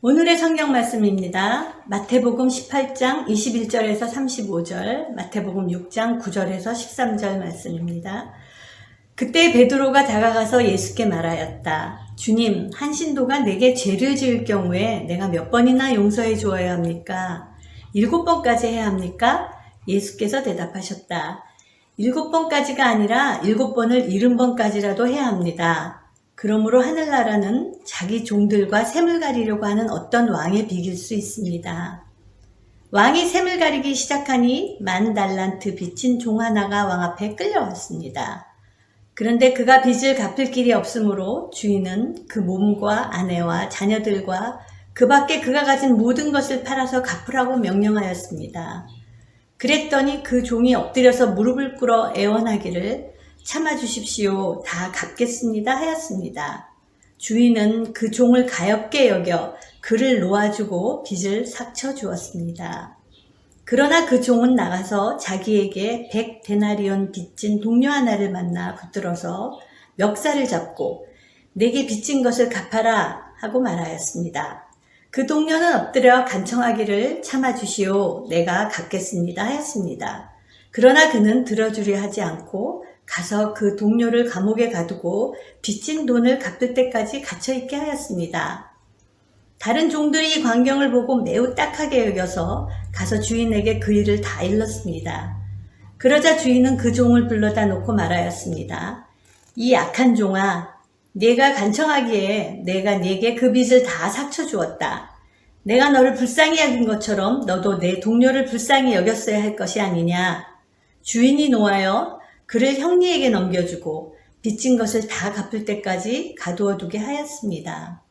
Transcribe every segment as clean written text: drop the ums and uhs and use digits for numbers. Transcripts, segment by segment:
오늘의 성경 말씀입니다. 마태복음 18장 21절에서 35절, 마태복음 6장 9절에서 13절 말씀입니다. 그때 베드로가 다가가서 예수께 말하였다. 주님, 한 신도가 내게 죄를 지을 경우에 내가 몇 번이나 용서해 주어야 합니까? 7번까지 해야 합니까? 예수께서 대답하셨다. 7번까지가 아니라 7번을 70번까지라도 해야 합니다. 그러므로 하늘나라는 자기 종들과 샘을 가리려고 하는 어떤 왕에 비길 수 있습니다. 왕이 샘을 가리기 시작하니 10,000달란트 빚진 종 하나가 왕 앞에 끌려왔습니다. 그런데 그가 빚을 갚을 길이 없으므로 주인은 그 몸과 아내와 자녀들과 그 밖에 그가 가진 모든 것을 팔아서 갚으라고 명령하였습니다. 그랬더니 그 종이 엎드려서 무릎을 꿇어 애원하기를 참아주십시오. 다 갚겠습니다 하였습니다. 주인은 그 종을 가엾게 여겨 그를 놓아주고 빚을 삭쳐 주었습니다. 그러나 그 종은 나가서 자기에게 100데나리온 빚진 동료 하나를 만나 붙들어서 멱살을 잡고 내게 빚진 것을 갚아라 하고 말하였습니다. 그 동료는 엎드려 간청하기를 참아주시오. 내가 갚겠습니다 하였습니다. 그러나 그는 들어주려 하지 않고 가서 그 동료를 감옥에 가두고 빚진 돈을 갚을 때까지 갇혀있게 하였습니다. 다른 종들이 이 광경을 보고 매우 딱하게 여겨서 가서 주인에게 그 일을 다 일렀습니다. 그러자 주인은 그 종을 불러다 놓고 말하였습니다. 이 악한 종아, 네가 간청하기에 내가 네게 그 빚을 다 삭쳐 주었다. 내가 너를 불쌍히 여긴 것처럼 너도 내 동료를 불쌍히 여겼어야 할 것이 아니냐. 주인이 노하여 그를 형리에게 넘겨주고 빚진 것을 다 갚을 때까지 가두어 두게 하였습니다.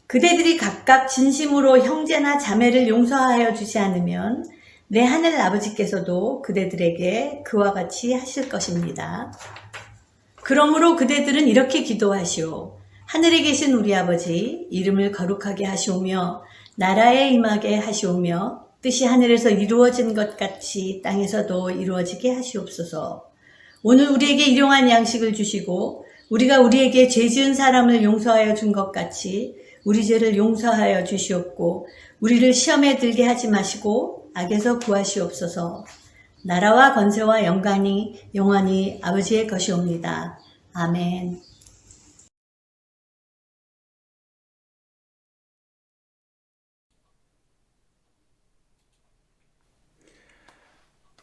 그대들이 각각 진심으로 형제나 자매를 용서하여 주지 않으면 내 하늘 아버지께서도 그대들에게 그와 같이 하실 것입니다. 그러므로 그대들은 이렇게 기도하시오. 하늘에 계신 우리 아버지, 이름을 거룩하게 하시오며 나라에 임하게 하시오며 뜻이 하늘에서 이루어진 것 같이 땅에서도 이루어지게 하시옵소서. 오늘 우리에게 일용할 양식을 주시고 우리가 우리에게 죄 지은 사람을 용서하여 준 것 같이 우리 죄를 용서하여 주시옵고 우리를 시험에 들게 하지 마시고 악에서 구하시옵소서. 나라와 권세와 영광이 영원히 아버지의 것이옵니다. 아멘.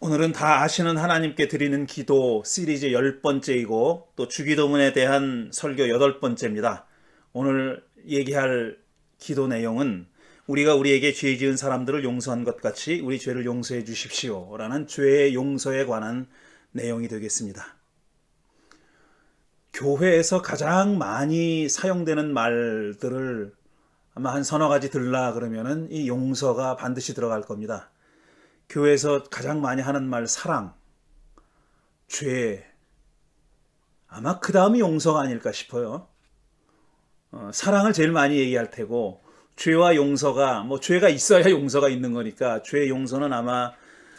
오늘은 다 아시는 하나님께 드리는 기도 시리즈 10번째이고 또 주기도문에 대한 설교 8번째입니다. 오늘 얘기할 기도 내용은 우리가 우리에게 죄 지은 사람들을 용서한 것 같이 우리 죄를 용서해 주십시오 라는 죄의 용서에 관한 내용이 되겠습니다. 교회에서 가장 많이 사용되는 말들을 아마 한 서너 가지 들라 그러면은 이 용서가 반드시 들어갈 겁니다. 교회에서 가장 많이 하는 말 사랑, 죄, 아마 그 다음이 용서가 아닐까 싶어요. 사랑을 제일 많이 얘기할 테고 죄와 용서가 뭐 죄가 있어야 용서가 있는 거니까 죄 용서는 아마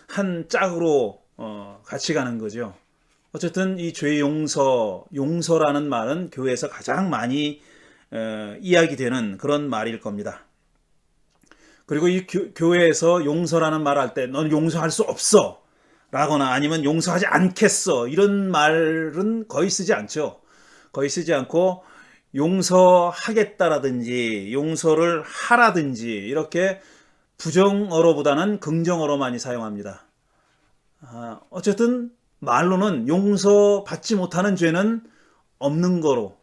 한 짝으로 같이 가는 거죠. 어쨌든 이 죄 용서라는 말은 교회에서 가장 많이 이야기되는 그런 말일 겁니다. 그리고 이 교회에서 용서라는 말 할 때 넌 용서할 수 없어 라거나 아니면 용서하지 않겠어 이런 말은 거의 쓰지 않죠. 거의 쓰지 않고 용서하겠다라든지 용서를 하라든지 이렇게 부정어로보다는 긍정어로 많이 사용합니다. 어쨌든 말로는 용서받지 못하는 죄는 없는 거로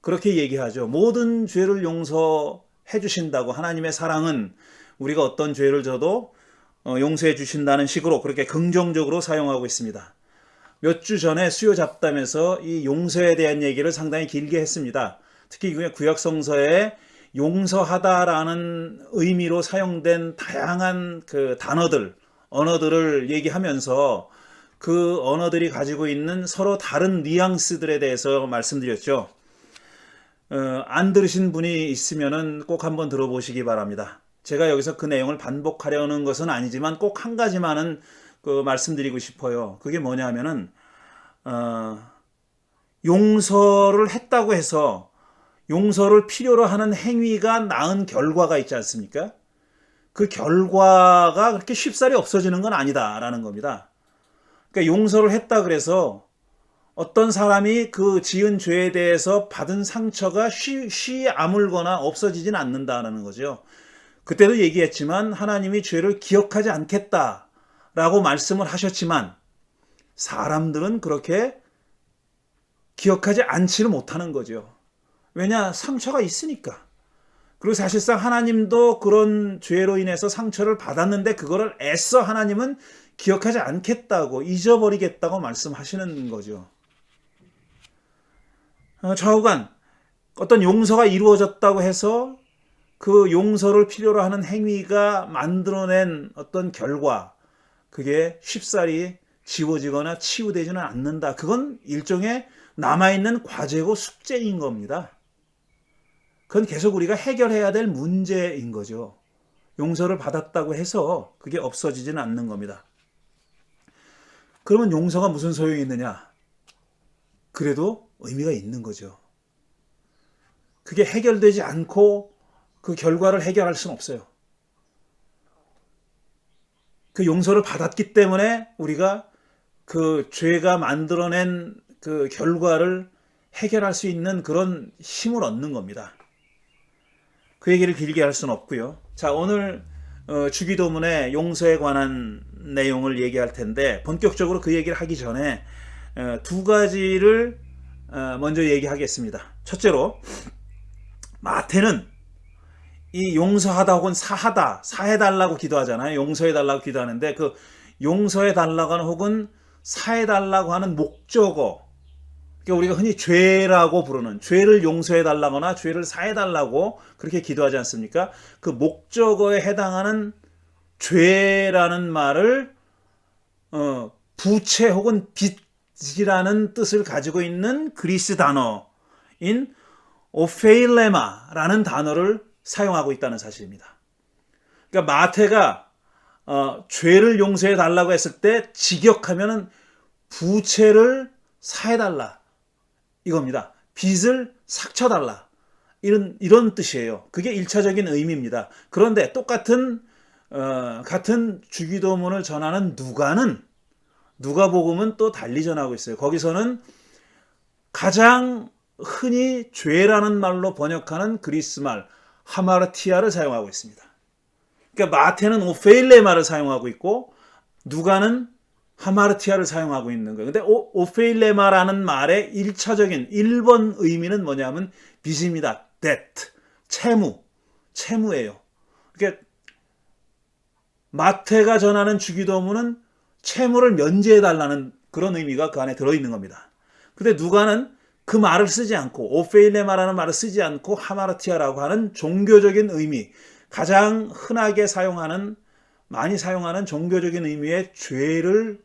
그렇게 얘기하죠. 모든 죄를 용서해 주신다고 하나님의 사랑은 우리가 어떤 죄를 져도 용서해 주신다는 식으로 그렇게 긍정적으로 사용하고 있습니다. 몇 주 전에 수요 잡담에서 이 용서에 대한 얘기를 상당히 길게 했습니다. 특히 구약 성서에 용서하다라는 의미로 사용된 다양한 그 단어들, 언어들을 얘기하면서 그 언어들이 가지고 있는 서로 다른 뉘앙스들에 대해서 말씀드렸죠. 안 들으신 분이 있으면은 꼭 한번 들어보시기 바랍니다. 제가 여기서 그 내용을 반복하려는 것은 아니지만 꼭 한 가지만은 말씀드리고 싶어요. 그게 뭐냐 하면은 용서를 했다고 해서 용서를 필요로 하는 행위가 낳은 결과가 있지 않습니까? 그 결과가 그렇게 쉽사리 없어지는 건 아니다라는 겁니다. 그러니까 용서를 했다 그래서 어떤 사람이 그 지은 죄에 대해서 받은 상처가 쉬 아물거나 없어지진 않는다라는 거죠. 그때도 얘기했지만 하나님이 죄를 기억하지 않겠다라고 말씀을 하셨지만 사람들은 그렇게 기억하지 않지를 못하는 거죠. 왜냐? 상처가 있으니까. 그리고 사실상 하나님도 그런 죄로 인해서 상처를 받았는데 그거를 애써 하나님은 기억하지 않겠다고, 잊어버리겠다고 말씀하시는 거죠. 좌우간 어떤 용서가 이루어졌다고 해서 그 용서를 필요로 하는 행위가 만들어낸 어떤 결과, 그게 쉽사리 지워지거나 치유되지는 않는다. 그건 일종의 남아있는 과제고 숙제인 겁니다. 그건 계속 우리가 해결해야 될 문제인 거죠. 용서를 받았다고 해서 그게 없어지지는 않는 겁니다. 그러면 용서가 무슨 소용이 있느냐? 그래도 의미가 있는 거죠. 그게 해결되지 않고 그 결과를 해결할 수는 없어요. 그 용서를 받았기 때문에 우리가 그 죄가 만들어낸 그 결과를 해결할 수 있는 그런 힘을 얻는 겁니다. 그 얘기를 길게 할 수는 없고요. 자, 오늘 주기도문의 용서에 관한 내용을 얘기할 텐데 본격적으로 그 얘기를 하기 전에 두 가지를 먼저 얘기하겠습니다. 첫째로 마태는 이 용서하다 혹은 사하다, 사해달라고 기도하잖아요. 용서해달라고 기도하는데 그 용서해달라고 하는 혹은 사해달라고 하는 목적어, 그러니까 우리가 흔히 죄라고 부르는, 죄를 용서해달라거나 죄를 사해달라고 그렇게 기도하지 않습니까? 그 목적어에 해당하는 죄라는 말을 부채 혹은 빚이라는 뜻을 가지고 있는 그리스 단어인 오페일레마라는 단어를 사용하고 있다는 사실입니다. 그러니까 마태가 죄를 용서해 달라고 했을 때 직역하면은 부채를 사해달라 이겁니다. 빚을 삭쳐달라 이런 뜻이에요. 그게 1차적인 의미입니다. 그런데 똑같은 같은 주기도문을 전하는 누가복음은 또 달리 전하고 있어요. 거기서는 가장 흔히 죄라는 말로 번역하는 그리스 말 하마르티아를 사용하고 있습니다. 그러니까 마태는 오페일레마를 사용하고 있고 누가는 하마르티아를 사용하고 있는 거예요. 근데 오페일레마라는 말의 1차적인 1번 의미는 뭐냐면 빚입니다. debt, 채무예요. 그러니까 마태가 전하는 주기도문은 채무를 면제해달라는 그런 의미가 그 안에 들어있는 겁니다. 근데 누가는 그 말을 쓰지 않고 오페일레마라는 말을 쓰지 않고 하마르티아라고 하는 종교적인 의미, 가장 흔하게 많이 사용하는 종교적인 의미의 죄를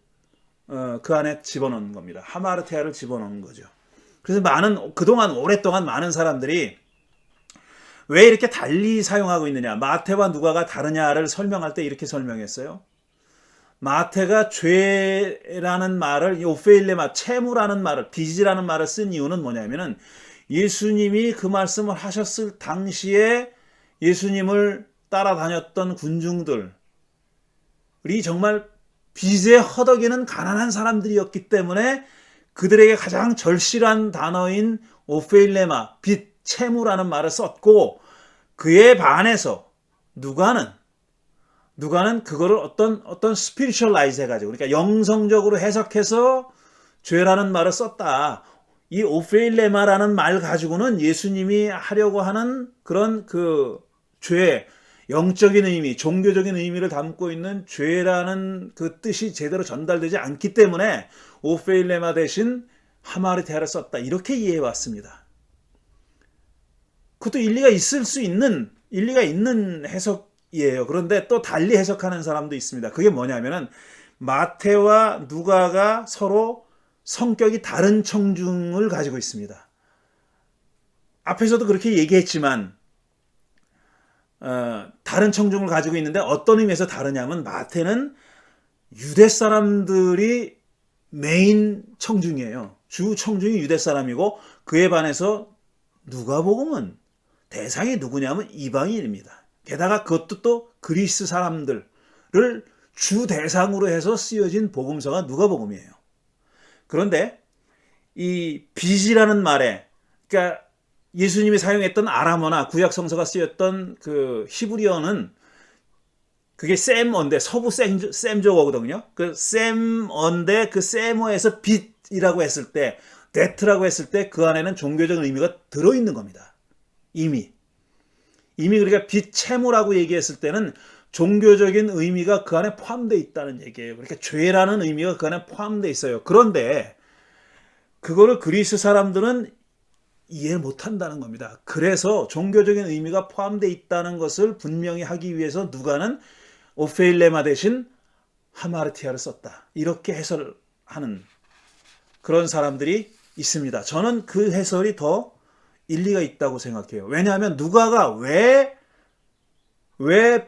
그 안에 집어넣는 겁니다. 하마르티아를 집어넣는 거죠. 그래서 그동안 오랫동안 많은 사람들이 왜 이렇게 달리 사용하고 있느냐, 마태와 누가가 다르냐를 설명할 때 이렇게 설명했어요. 마태가 죄라는 말을, 오페일레마, 채무라는 말을, 빚이라는 말을 쓴 이유는 뭐냐면은 예수님이 그 말씀을 하셨을 당시에 예수님을 따라다녔던 군중들이 정말 빚에 허덕이는 가난한 사람들이었기 때문에 그들에게 가장 절실한 단어인 오페일레마, 빚, 채무라는 말을 썼고, 그에 반해서 누가는 그거를 어떤 스피리추얼라이즈 해가지고, 그러니까 영성적으로 해석해서 죄라는 말을 썼다. 이 오페일레마라는 말 가지고는 예수님이 하려고 하는 그런 그 죄, 영적인 의미, 종교적인 의미를 담고 있는 죄라는 그 뜻이 제대로 전달되지 않기 때문에 오페일레마 대신 하마르티아를 썼다. 이렇게 이해해 왔습니다. 그것도 일리가 있는 해석이에요. 그런데 또 달리 해석하는 사람도 있습니다. 그게 뭐냐면은 마태와 누가가 서로 성격이 다른 청중을 가지고 있습니다. 앞에서도 그렇게 얘기했지만 다른 청중을 가지고 있는데 어떤 의미에서 다르냐면 마태는 유대 사람들이 메인 청중이에요. 주 청중이 유대 사람이고 그에 반해서 누가복음은 대상이 누구냐면 이방인입니다. 게다가 그것도 또 그리스 사람들을 주 대상으로 해서 쓰여진 복음서가 누가복음이에요. 그런데 이 빚이라는 말에, 그러니까 예수님이 사용했던 아람어나 구약 성서가 쓰였던 그 히브리어는 그게 셈어인데 서부 셈조어거든요. 그 셈어인데 그 셈어에서 빚이라고 했을 때, 데트라고 했을 때 그 안에는 종교적인 의미가 들어있는 겁니다. 이미 그러니까 빚 채무라고 얘기했을 때는 종교적인 의미가 그 안에 포함되어 있다는 얘기예요. 그러니까 죄라는 의미가 그 안에 포함되어 있어요. 그런데 그거를 그리스 사람들은 이해 못한다는 겁니다. 그래서 종교적인 의미가 포함되어 있다는 것을 분명히 하기 위해서 누가는 오페일레마 대신 하마르티아를 썼다. 이렇게 해설하는 그런 사람들이 있습니다. 저는 그 해설이 더 일리가 있다고 생각해요. 왜냐하면 누가가 왜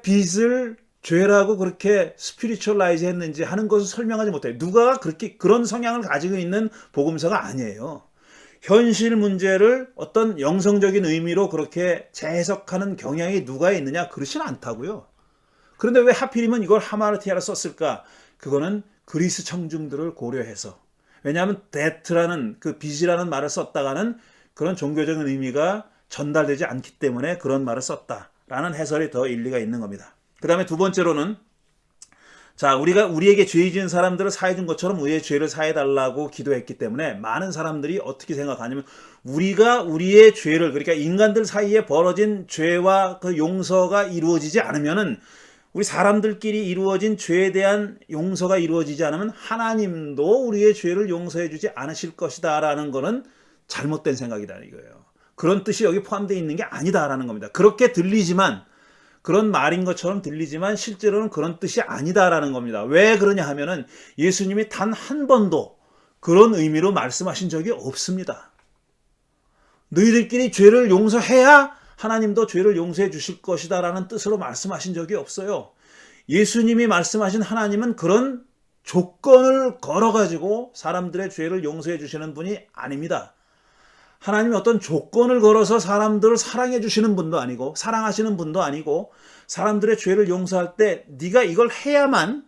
빚을 죄라고 그렇게 스피리추얼라이즈 했는지 하는 것을 설명하지 못해요. 누가가 그런 성향을 가지고 있는 복음서가 아니에요. 현실 문제를 어떤 영성적인 의미로 그렇게 재해석하는 경향이 누가에 있느냐? 그렇지는 않다고요. 그런데 왜 하필이면 이걸 하마르티아로 썼을까? 그거는 그리스 청중들을 고려해서. 왜냐하면 데트라는 그 빚이라는 말을 썼다가는 그런 종교적인 의미가 전달되지 않기 때문에 그런 말을 썼다라는 해설이 더 일리가 있는 겁니다. 그 다음에 두 번째로는, 자, 우리에게 죄 지은 사람들을 사해준 것처럼 우리의 죄를 사해달라고 기도했기 때문에 많은 사람들이 어떻게 생각하냐면, 우리가 우리의 죄를, 그러니까 인간들 사이에 벌어진 죄와 그 용서가 이루어지지 않으면은, 우리 사람들끼리 이루어진 죄에 대한 용서가 이루어지지 않으면 하나님도 우리의 죄를 용서해 주지 않으실 것이다 라는 거는 잘못된 생각이다 이거예요. 그런 뜻이 여기 포함되어 있는 게 아니다라는 겁니다. 그렇게 들리지만, 그런 말인 것처럼 들리지만 실제로는 그런 뜻이 아니다라는 겁니다. 왜 그러냐 하면은 예수님이 단 한 번도 그런 의미로 말씀하신 적이 없습니다. 너희들끼리 죄를 용서해야 하나님도 죄를 용서해 주실 것이다 라는 뜻으로 말씀하신 적이 없어요. 예수님이 말씀하신 하나님은 그런 조건을 걸어가지고 사람들의 죄를 용서해 주시는 분이 아닙니다. 하나님이 어떤 조건을 걸어서 사람들을 사랑해 주시는 분도 아니고, 사랑하시는 분도 아니고, 사람들의 죄를 용서할 때 네가 이걸 해야만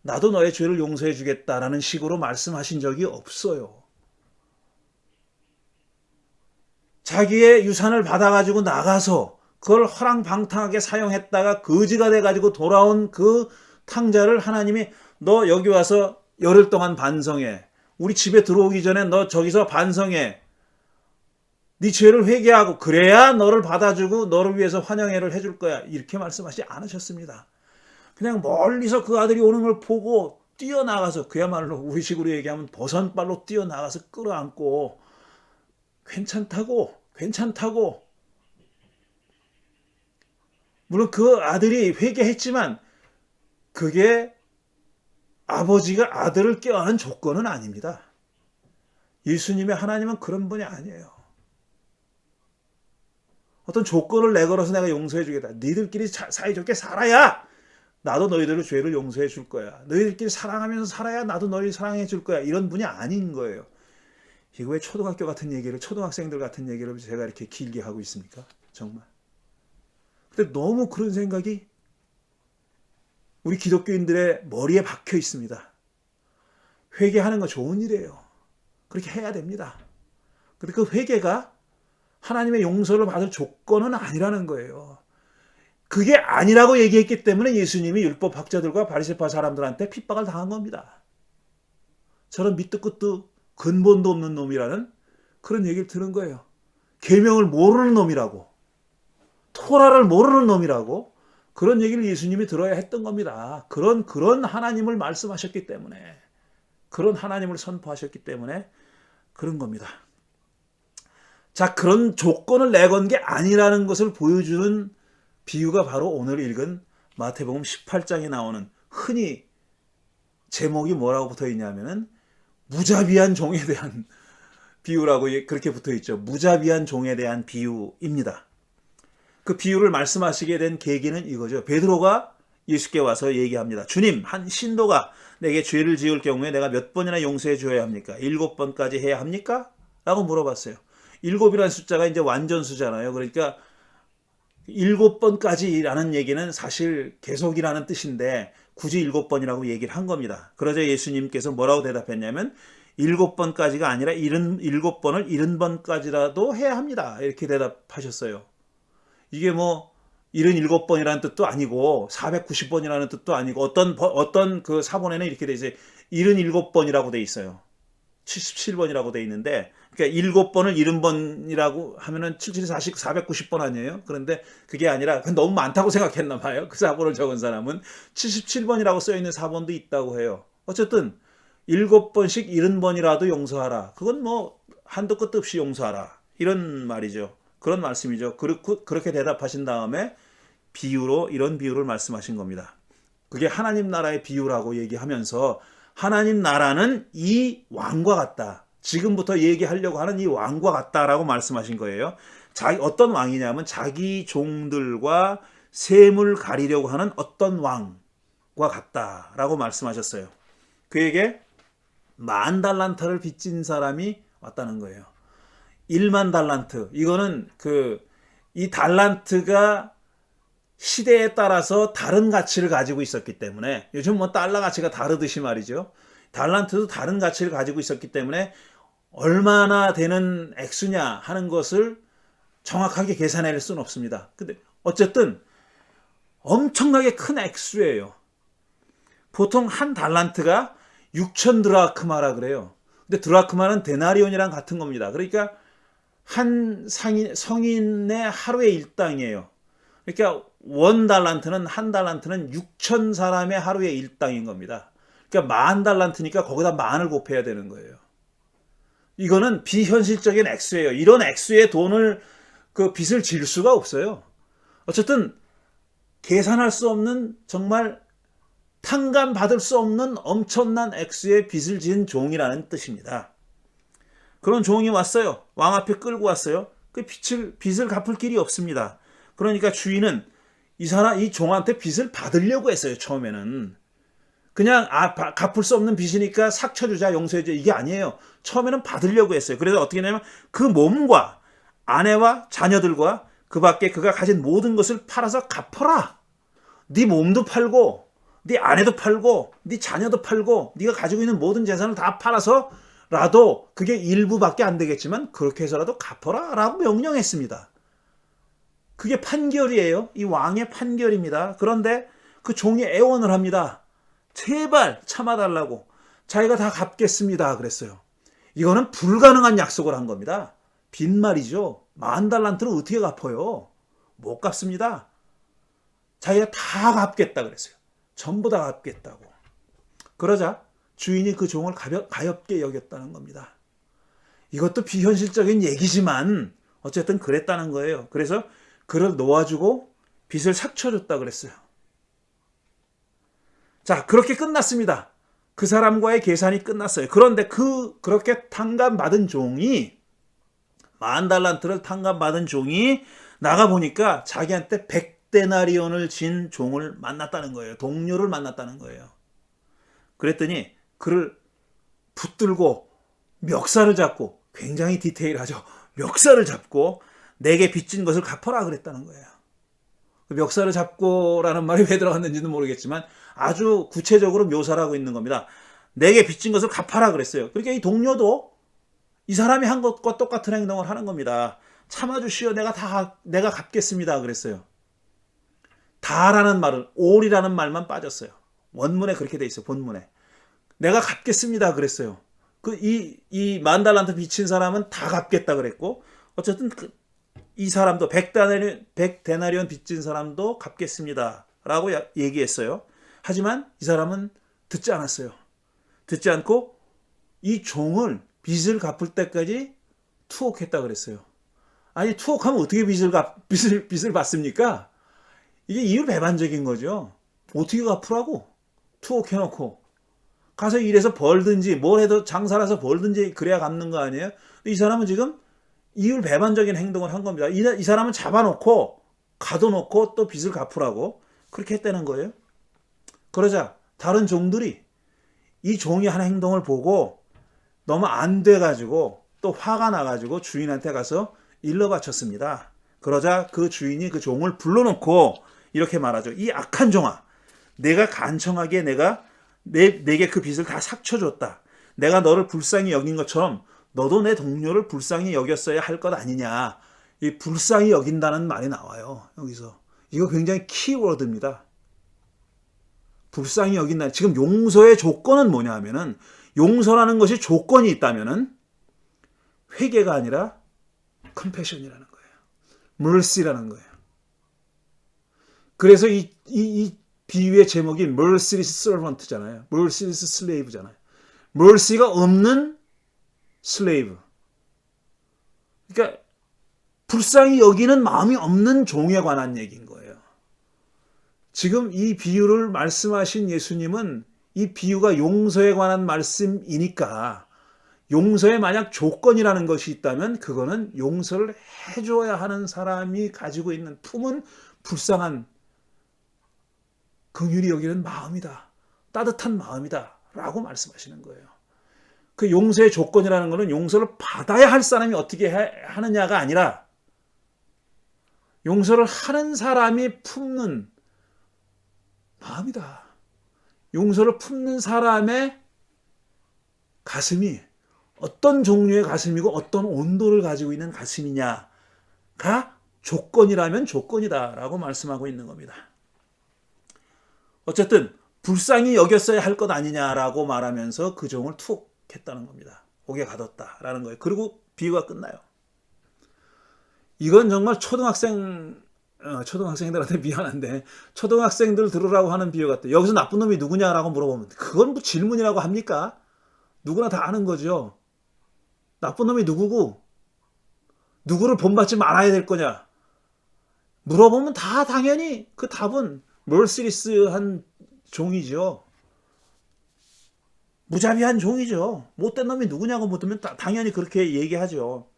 나도 너의 죄를 용서해 주겠다라는 식으로 말씀하신 적이 없어요. 자기의 유산을 받아가지고 나가서 그걸 허랑방탕하게 사용했다가 거지가 돼가지고 돌아온 그 탕자를 하나님이 너 여기 와서 열흘 동안 반성해. 우리 집에 들어오기 전에 너 저기서 반성해. 네 죄를 회개하고 그래야 너를 받아주고 너를 위해서 환영회를 해줄 거야. 이렇게 말씀하시지 않으셨습니다. 그냥 멀리서 그 아들이 오는 걸 보고 뛰어나가서, 그야말로 우리식으로 얘기하면 버선발로 뛰어나가서 끌어안고 괜찮다고. 물론 그 아들이 회개했지만 그게 아버지가 아들을 껴안은 조건은 아닙니다. 예수님의 하나님은 그런 분이 아니에요. 어떤 조건을 내걸어서 내가 용서해 주겠다. 너희들끼리 사이좋게 살아야 나도 너희들의 죄를 용서해 줄 거야. 너희들끼리 사랑하면서 살아야 나도 너희를 사랑해 줄 거야. 이런 분이 아닌 거예요. 이거 왜 초등학교 같은 얘기를, 초등학생들 같은 얘기를 제가 이렇게 길게 하고 있습니까? 정말. 근데 너무 그런 생각이 우리 기독교인들의 머리에 박혀 있습니다. 회개하는 거 좋은 일이에요. 그렇게 해야 됩니다. 근데 그 회개가 하나님의 용서를 받을 조건은 아니라는 거예요. 그게 아니라고 얘기했기 때문에 예수님이 율법학자들과 바리새파 사람들한테 핍박을 당한 겁니다. 저런 밑도 끝도 근본도 없는 놈이라는 그런 얘기를 들은 거예요. 계명을 모르는 놈이라고, 토라를 모르는 놈이라고, 그런 얘기를 예수님이 들어야 했던 겁니다. 그런 하나님을 말씀하셨기 때문에, 그런 하나님을 선포하셨기 때문에 그런 겁니다. 자, 그런 조건을 내건 게 아니라는 것을 보여주는 비유가 바로 오늘 읽은 마태복음 18장에 나오는, 흔히 제목이 뭐라고 붙어 있냐면은 무자비한 종에 대한 비유라고 그렇게 붙어 있죠. 무자비한 종에 대한 비유입니다. 그 비유를 말씀하시게 된 계기는 이거죠. 베드로가 예수께 와서 얘기합니다. 주님, 한 신도가 내게 죄를 지을 경우에 내가 몇 번이나 용서해 줘야 합니까? 7번까지 해야 합니까? 라고 물어봤어요. 일곱이라는 숫자가 이제 완전수잖아요. 그러니까 7번까지라는 얘기는 사실 계속이라는 뜻인데 굳이 7번이라고 얘기를 한 겁니다. 그러자 예수님께서 뭐라고 대답했냐면 7번까지가 아니라 7번을 70번까지라도 해야 합니다. 이렇게 대답하셨어요. 이게 뭐 77번이라는 뜻도 아니고 490번이라는 뜻도 아니고 어떤 그 사본에는 이렇게 돼 있어요. 77번이라고 돼 있어요. 77번이라고 돼 있는데 그러니까 7번을 70번이라고 하면은 7740 490번 아니에요? 그런데 그게 아니라 너무 많다고 생각했나 봐요. 그 사본을 적은 사람은 77번이라고 써 있는 사본도 있다고 해요. 어쨌든 7번씩 70번이라도 용서하라. 그건 뭐 한도 끝도 없이 용서하라. 이런 말이죠. 그런 말씀이죠. 그렇게 대답하신 다음에 이런 비유를 말씀하신 겁니다. 그게 하나님 나라의 비유라고 얘기하면서 하나님 나라는 이 왕과 같다. 지금부터 얘기하려고 하는 이 왕과 같다라고 말씀하신 거예요. 어떤 왕이냐면 자기 종들과 셈을 가리려고 하는 어떤 왕과 같다라고 말씀하셨어요. 그에게 10,000달란트를 빚진 사람이 왔다는 거예요. 10,000달란트. 이거는 이 달란트가 시대에 따라서 다른 가치를 가지고 있었기 때문에 요즘 뭐 달러 가치가 다르듯이 말이죠. 달란트도 다른 가치를 가지고 있었기 때문에 얼마나 되는 액수냐 하는 것을 정확하게 계산할 수는 없습니다. 근데 어쨌든 엄청나게 큰 액수예요. 보통 한 달란트가 6천 드라크마라 그래요. 근데 드라크마는 데나리온이랑 같은 겁니다. 그러니까 한 성인의 하루의 일당이에요. 그러니까 한 달란트는 6천 사람의 하루의 일당인 겁니다. 그러니까 10,000달란트니까 거기다 만을 곱해야 되는 거예요. 이거는 비현실적인 액수예요. 이런 액수의 돈을 빚을 질 수가 없어요. 어쨌든 계산할 수 없는 정말 탕감받을 수 없는 엄청난 액수의 빚을 지은 종이라는 뜻입니다. 그런 종이 왔어요. 왕 앞에 끌고 왔어요. 그 빚을 갚을 길이 없습니다. 그러니까 주인은 이 종한테 빚을 받으려고 했어요. 처음에는. 그냥 갚을 수 없는 빚이니까 삭 쳐주자, 용서해줘, 이게 아니에요. 처음에는 받으려고 했어요. 그래서 어떻게 했냐면 그 몸과 아내와 자녀들과 그 밖에 그가 가진 모든 것을 팔아서 갚아라. 네 몸도 팔고 네 아내도 팔고 네 자녀도 팔고 네가 가지고 있는 모든 재산을 다 팔아서라도 그게 일부밖에 안 되겠지만 그렇게 해서라도 갚아라 라고 명령했습니다. 그게 판결이에요. 이 왕의 판결입니다. 그런데 그 종이 애원을 합니다. 제발 참아달라고. 자기가 다 갚겠습니다 그랬어요. 이거는 불가능한 약속을 한 겁니다. 빈말이죠. 10,000달란트는 어떻게 갚아요? 못 갚습니다. 자기가 다 갚겠다 그랬어요. 전부 다 갚겠다고. 그러자 주인이 그 종을 가엾게 여겼다는 겁니다. 이것도 비현실적인 얘기지만 어쨌든 그랬다는 거예요. 그래서 그를 놓아주고 빚을 삭 쳐줬다 그랬어요. 자, 그렇게 끝났습니다. 그 사람과의 계산이 끝났어요. 그런데 그렇게 탕감받은 종이 10,000달란트를 탕감받은 종이 나가보니까 자기한테 100데나리온을 진 종을 만났다는 거예요. 동료를 만났다는 거예요. 그랬더니 그를 붙들고 멱살을 잡고, 굉장히 디테일하죠. 멱살을 잡고 내게 빚진 것을 갚아라 그랬다는 거예요. 멱살을 잡고라는 말이 왜 들어갔는지는 모르겠지만 아주 구체적으로 묘사를 하고 있는 겁니다. 내게 빚진 것을 갚아라 그랬어요. 그러니까 이 동료도 이 사람이 한 것과 똑같은 행동을 하는 겁니다. 참아주시오. 내가 갚겠습니다 그랬어요. 다라는 말은 all이라는 말만 빠졌어요. 원문에 그렇게 돼 있어요. 본문에. 내가 갚겠습니다 그랬어요. 이 10,000달란트 빚진 사람은 다 갚겠다 그랬고, 어쨌든 이 사람도 100데나리온 빚진 사람도 갚겠습니다 라고 얘기했어요. 하지만 이 사람은 듣지 않았어요. 듣지 않고 이 종을 빚을 갚을 때까지 투옥했다 그랬어요. 아니, 투옥하면 어떻게 빚을 받습니까? 이게 이율배반적인 거죠. 어떻게 갚으라고? 투옥해놓고 가서 일해서 벌든지 뭘 해도 장사를 해서 벌든지 그래야 갚는 거 아니에요? 이 사람은 지금 이율배반적인 행동을 한 겁니다. 이 사람은 잡아놓고 가둬놓고 또 빚을 갚으라고 그렇게 했다는 거예요. 그러자 다른 종들이 이 종이 한 행동을 보고 너무 안 돼가지고 또 화가 나가지고 주인한테 가서 일러 바쳤습니다. 그러자 그 주인이 그 종을 불러놓고 이렇게 말하죠. 이 악한 종아, 내가 간청하기에 내게 그 빚을 다 삭혀줬다. 내가 너를 불쌍히 여긴 것처럼 너도 내 동료를 불쌍히 여겼어야 할 것 아니냐. 이 불쌍히 여긴다는 말이 나와요. 여기서. 이거 굉장히 키워드입니다. 불쌍히 여긴다. 지금 용서의 조건은 뭐냐 하면은 용서라는 것이 조건이 있다면은 회개가 아니라 컴패션이라는 거예요. mercy라는 거예요. 그래서 이 비유의 제목이 merciless servant잖아요. merciless slave잖아요. mercy가 없는 slave. 그러니까 불쌍히 여기는 마음이 없는 종에 관한 얘기인 거예요. 지금 이 비유를 말씀하신 예수님은 이 비유가 용서에 관한 말씀이니까 용서에 만약 조건이라는 것이 있다면 그거는 용서를 해줘야 하는 사람이 가지고 있는 품은 불쌍한 긍휼히 여기는 마음이다. 따뜻한 마음이다. 라고 말씀하시는 거예요. 그 용서의 조건이라는 것은 용서를 받아야 할 사람이 어떻게 하느냐가 아니라 용서를 하는 사람이 품는 마음이다. 용서를 품는 사람의 가슴이 어떤 종류의 가슴이고 어떤 온도를 가지고 있는 가슴이냐가 조건이라면 조건이다라고 말씀하고 있는 겁니다. 어쨌든 불쌍히 여겼어야 할 것 아니냐라고 말하면서 그 종을 툭 했다는 겁니다. 옥에 가뒀다라는 거예요. 그리고 비유가 끝나요. 이건 정말 초등학생들한테 미안한데 초등학생들 들으라고 하는 비유 같아요. 여기서 나쁜 놈이 누구냐라고 물어보면 그건 뭐 질문이라고 합니까? 누구나 다 아는 거죠. 나쁜 놈이 누구고 누구를 본받지 말아야 될 거냐 물어보면 다 당연히 그 답은 멀시리스한 종이죠. 무자비한 종이죠. 못된 놈이 누구냐고 묻으면 당연히 그렇게 얘기하죠.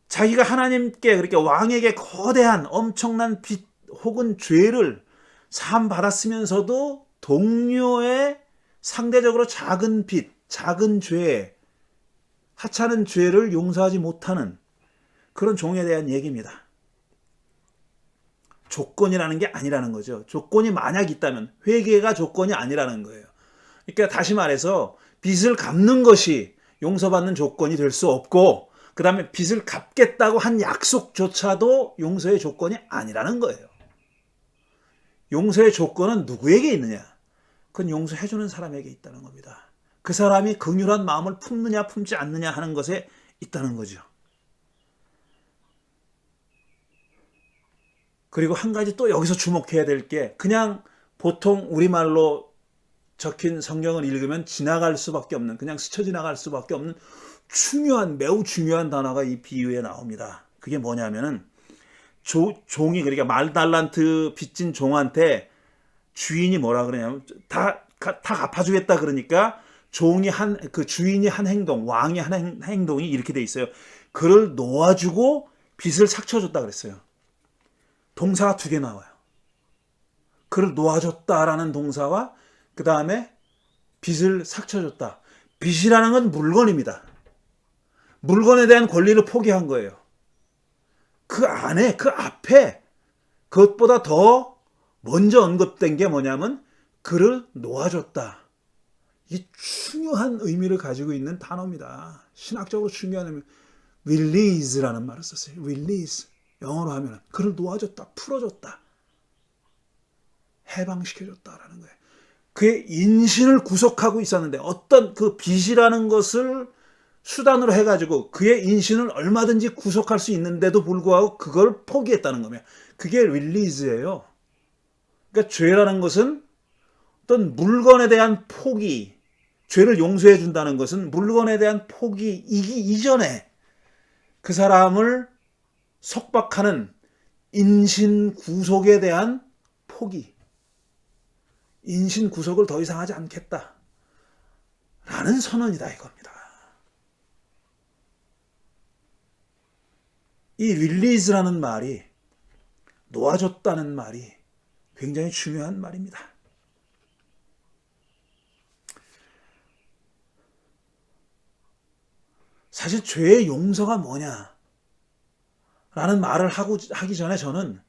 자기가 하나님께 그렇게 왕에게 거대한 엄청난 빚 혹은 죄를 사함 받았으면서도 동료의 상대적으로 작은 빚, 작은 죄, 하찮은 죄를 용서하지 못하는 그런 종에 대한 얘기입니다. 조건이라는 게 아니라는 거죠. 조건이 만약 있다면 회개가 조건이 아니라는 거예요. 그러니까 다시 말해서 빚을 갚는 것이 용서받는 조건이 될 수 없고 그 다음에 빚을 갚겠다고 한 약속조차도 용서의 조건이 아니라는 거예요. 용서의 조건은 누구에게 있느냐? 그건 용서해주는 사람에게 있다는 겁니다. 그 사람이 긍휼한 마음을 품느냐 품지 않느냐 하는 것에 있다는 거죠. 그리고 한 가지 또 여기서 주목해야 될 게 그냥 보통 우리말로 적힌 성경을 읽으면 지나갈 수밖에 없는 그냥 스쳐 지나갈 수밖에 없는 매우 중요한 단어가 이 비유에 나옵니다. 그게 뭐냐면은 종이 그러니까 말달란트 빚진 종한테 주인이 뭐라 그러냐면 다 갚아주겠다 그러니까 주인이 한 행동, 왕이 한 행동이 이렇게 돼 있어요. 그를 놓아주고 빚을 삭혀줬다 그랬어요. 동사가 두 개 나와요. 그를 놓아줬다라는 동사와 그 다음에 빚을 삭혀줬다. 빚이라는 건 물건입니다. 물건에 대한 권리를 포기한 거예요. 그 안에, 그 앞에 그것보다 더 먼저 언급된 게 뭐냐면 그를 놓아줬다. 이게 중요한 의미를 가지고 있는 단어입니다. 신학적으로 중요한 의미. release라는 말을 썼어요. release. 영어로 하면 그를 놓아줬다, 풀어줬다, 해방시켜줬다라는 거예요. 그의 인신을 구속하고 있었는데 어떤 그 빚이라는 것을 수단으로 해가지고 그의 인신을 얼마든지 구속할 수 있는데도 불구하고 그걸 포기했다는 겁니다. 그게 릴리즈예요. 그러니까 죄라는 것은 어떤 물건에 대한 포기, 죄를 용서해 준다는 것은 물건에 대한 포기이기 이전에 그 사람을 속박하는 인신 구속에 대한 포기, 인신 구속을 더 이상 하지 않겠다 라는 선언이다 이겁니다. 이 릴리즈라는 말이, 놓아줬다는 말이 굉장히 중요한 말입니다. 사실 죄의 용서가 뭐냐? 라는 말을 하기 전에 저는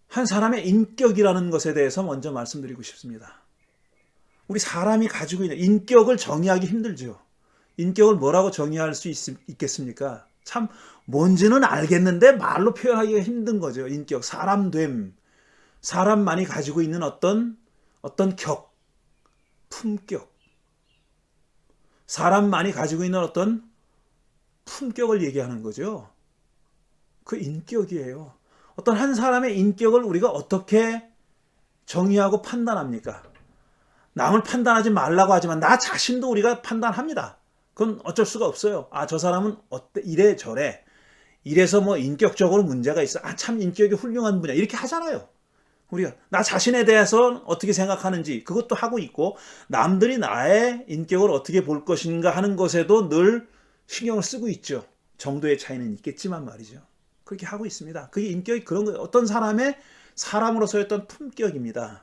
한 사람의 인격이라는 것에 대해서 먼저 말씀드리고 싶습니다. 우리 사람이 가지고 있는 인격을 정의하기 힘들죠. 인격을 뭐라고 정의할 수 있겠습니까? 참 뭔지는 알겠는데 말로 표현하기가 힘든 거죠. 인격, 사람됨, 사람만이 가지고 있는 어떤 품격, 사람만이 가지고 있는 어떤 품격을 얘기하는 거죠. 그 인격이에요. 어떤 한 사람의 인격을 우리가 어떻게 정의하고 판단합니까? 남을 판단하지 말라고 하지만 나 자신도 우리가 판단합니다. 그건 어쩔 수가 없어요. 아, 저 사람은 어때? 이래 저래. 이래서 뭐 인격적으로 문제가 있어. 아, 참 인격이 훌륭한 분야. 이렇게 하잖아요. 우리가 나 자신에 대해서 어떻게 생각하는지 그것도 하고 있고, 남들이 나의 인격을 어떻게 볼 것인가 하는 것에도 늘 신경을 쓰고 있죠. 정도의 차이는 있겠지만 말이죠. 그렇게 하고 있습니다. 그게 인격이 그런 거예요. 어떤 사람의 사람으로서의 어떤 품격입니다.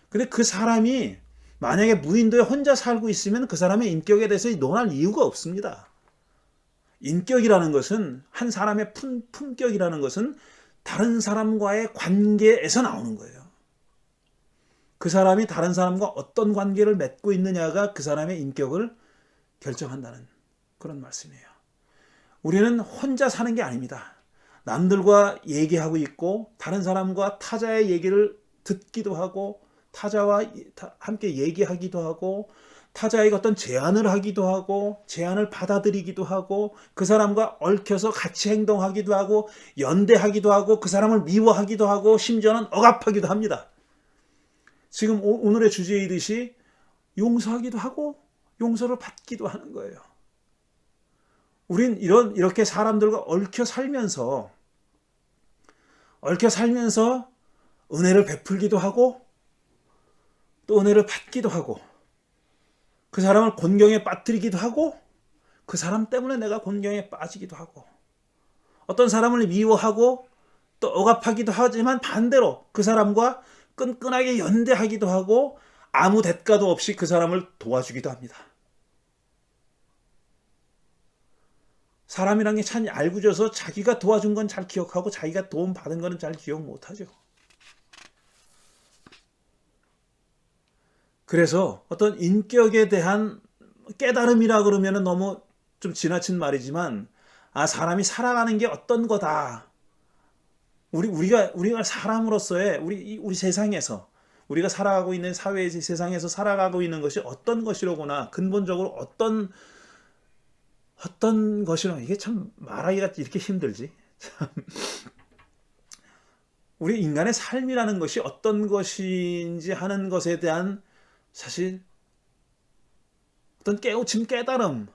근데 그 사람이 만약에 무인도에 혼자 살고 있으면 그 사람의 인격에 대해서 논할 이유가 없습니다. 인격이라는 것은, 한 사람의 품격이라는 것은 다른 사람과의 관계에서 나오는 거예요. 그 사람이 다른 사람과 어떤 관계를 맺고 있느냐가 그 사람의 인격을 결정한다는 그런 말씀이에요. 우리는 혼자 사는 게 아닙니다. 남들과 얘기하고 있고, 다른 사람과 타자의 얘기를 듣기도 하고, 타자와 함께 얘기하기도 하고, 타자에게 어떤 제안을 하기도 하고, 제안을 받아들이기도 하고, 그 사람과 얽혀서 같이 행동하기도 하고, 연대하기도 하고, 그 사람을 미워하기도 하고, 심지어는 억압하기도 합니다. 지금 오늘의 주제이듯이 용서하기도 하고 용서를 받기도 하는 거예요. 우린 이렇게 사람들과 얽혀 살면서 은혜를 베풀기도 하고 또 은혜를 받기도 하고, 그 사람을 곤경에 빠뜨리기도 하고 그 사람 때문에 내가 곤경에 빠지기도 하고, 어떤 사람을 미워하고 또 억압하기도 하지만 반대로 그 사람과 끈끈하게 연대하기도 하고 아무 대가도 없이 그 사람을 도와주기도 합니다. 사람이란 게 참 얄궂어서 자기가 도와준 건 잘 기억하고 자기가 도움 받은 거는 잘 기억 못하죠. 그래서 어떤 인격에 대한 깨달음이라 그러면 너무 좀 지나친 말이지만, 아, 사람이 살아가는 게 어떤 거다. 우리가 사람으로서의 우리 세상에서, 우리가 살아가고 있는 사회의 세상에서 살아가고 있는 것이 어떤 것이로구나, 근본적으로 어떤 것이로, 이게 참 말하기가 이렇게 힘들지. 우리 인간의 삶이라는 것이 어떤 것인지 하는 것에 대한 사실 어떤 깨우침, 깨달음,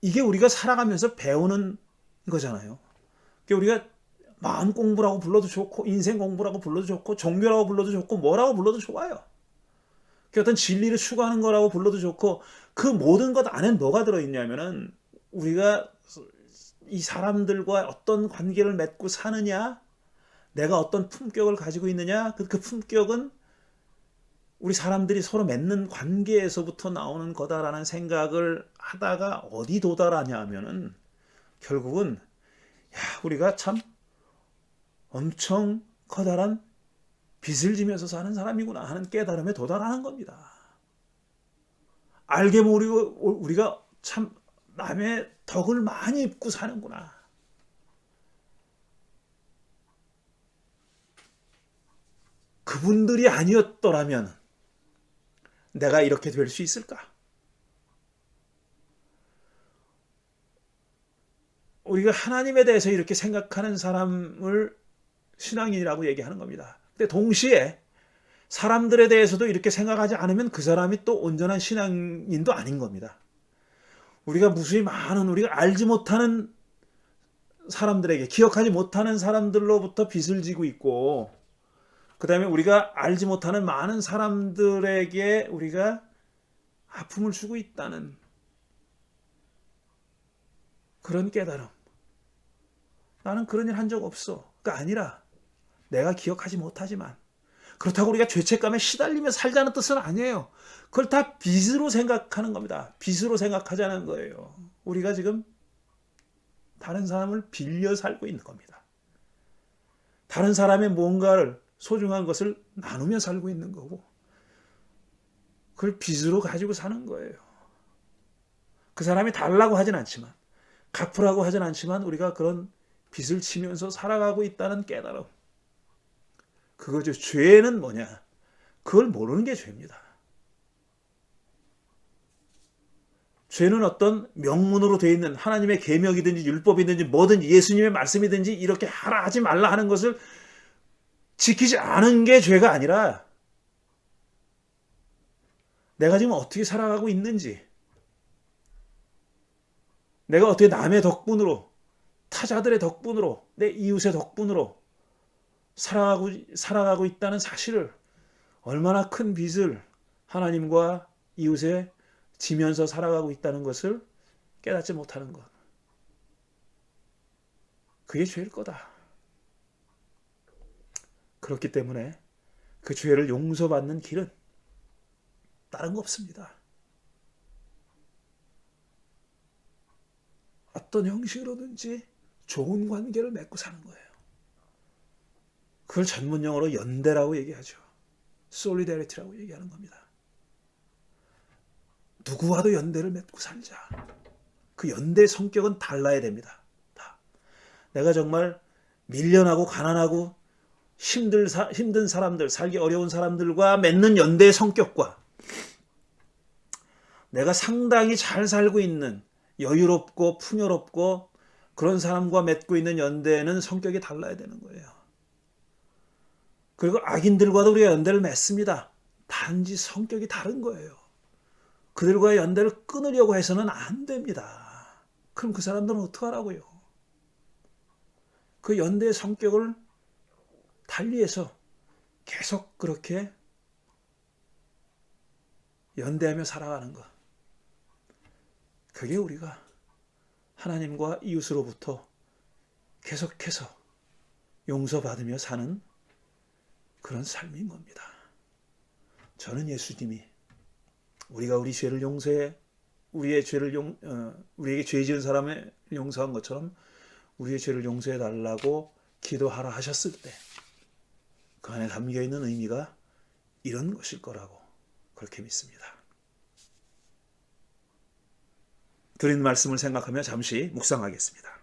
이게 우리가 살아가면서 배우는 거잖아요. 우리가 마음 공부라고 불러도 좋고, 인생 공부라고 불러도 좋고, 종교라고 불러도 좋고, 뭐라고 불러도 좋아요. 어떤 진리를 추구하는 거라고 불러도 좋고, 그 모든 것 안엔 뭐가 들어있냐면은, 우리가 이 사람들과 어떤 관계를 맺고 사느냐, 내가 어떤 품격을 가지고 있느냐, 그 품격은 우리 사람들이 서로 맺는 관계에서부터 나오는 거다라는 생각을 하다가 어디 도달하냐 하면은, 결국은 우리가 참 엄청 커다란 빚을 지면서 사는 사람이구나 하는 깨달음에 도달하는 겁니다. 알게 모르고 우리가 참 남의 덕을 많이 입고 사는구나. 그분들이 아니었더라면 내가 이렇게 될 수 있을까? 우리가 하나님에 대해서 이렇게 생각하는 사람을 신앙인이라고 얘기하는 겁니다. 근데 동시에 사람들에 대해서도 이렇게 생각하지 않으면 그 사람이 또 온전한 신앙인도 아닌 겁니다. 우리가 무수히 많은, 우리가 알지 못하는 사람들에게, 기억하지 못하는 사람들로부터 빚을 지고 있고, 그 다음에 우리가 알지 못하는 많은 사람들에게 우리가 아픔을 주고 있다는 그런 깨달음. 나는 그런 일 한 적 없어. 가 아니라 내가 기억하지 못하지만 그렇다고 우리가 죄책감에 시달리며 살자는 뜻은 아니에요. 그걸 다 빚으로 생각하는 겁니다. 빚으로 생각하자는 거예요. 우리가 지금 다른 사람을 빌려 살고 있는 겁니다. 다른 사람의 뭔가를 소중한 것을 나누며 살고 있는 거고 그걸 빚으로 가지고 사는 거예요. 그 사람이 달라고 하진 않지만 갚으라고 하진 않지만 우리가 그런 빚을 치면서 살아가고 있다는 깨달음. 그거죠. 죄는 뭐냐? 그걸 모르는 게 죄입니다. 죄는 어떤 명문으로 되어 있는 하나님의 계명이든지 율법이든지 뭐든지 예수님의 말씀이든지 이렇게 하라 하지 말라 하는 것을 지키지 않은 게 죄가 아니라 내가 지금 어떻게 살아가고 있는지 내가 어떻게 남의 덕분으로 타자들의 덕분으로 내 이웃의 덕분으로 살아가고 있다는 사실을 얼마나 큰 빚을 하나님과 이웃에 지면서 살아가고 있다는 것을 깨닫지 못하는 것. 그게 죄일 거다. 그렇기 때문에 그 죄를 용서받는 길은 다른 거 없습니다. 어떤 형식으로든지 좋은 관계를 맺고 사는 거예요. 그걸 전문 용어로 연대라고 얘기하죠. 솔리데리티라고 얘기하는 겁니다. 누구와도 연대를 맺고 살자. 그 연대의 성격은 달라야 됩니다. 다. 내가 정말 밀련하고 가난하고 힘든 사람들, 살기 어려운 사람들과 맺는 연대의 성격과 내가 상당히 잘 살고 있는 여유롭고 풍요롭고 그런 사람과 맺고 있는 연대는 성격이 달라야 되는 거예요. 그리고 악인들과도 우리가 연대를 맺습니다. 단지 성격이 다른 거예요. 그들과의 연대를 끊으려고 해서는 안 됩니다. 그럼 그 사람들은 어떡하라고요? 그 연대의 성격을 달리해서 계속 그렇게 연대하며 살아가는 것. 그게 우리가 하나님과 이웃으로부터 계속해서 용서받으며 사는 그런 삶인 겁니다. 저는 예수님이 우리가 우리 죄를 용서해 우리에게 죄 지은 사람을 용서한 것처럼 우리의 죄를 용서해 달라고 기도하라 하셨을 때 그 안에 담겨 있는 의미가 이런 것일 거라고 그렇게 믿습니다. 드린 말씀을 생각하며 잠시 묵상하겠습니다.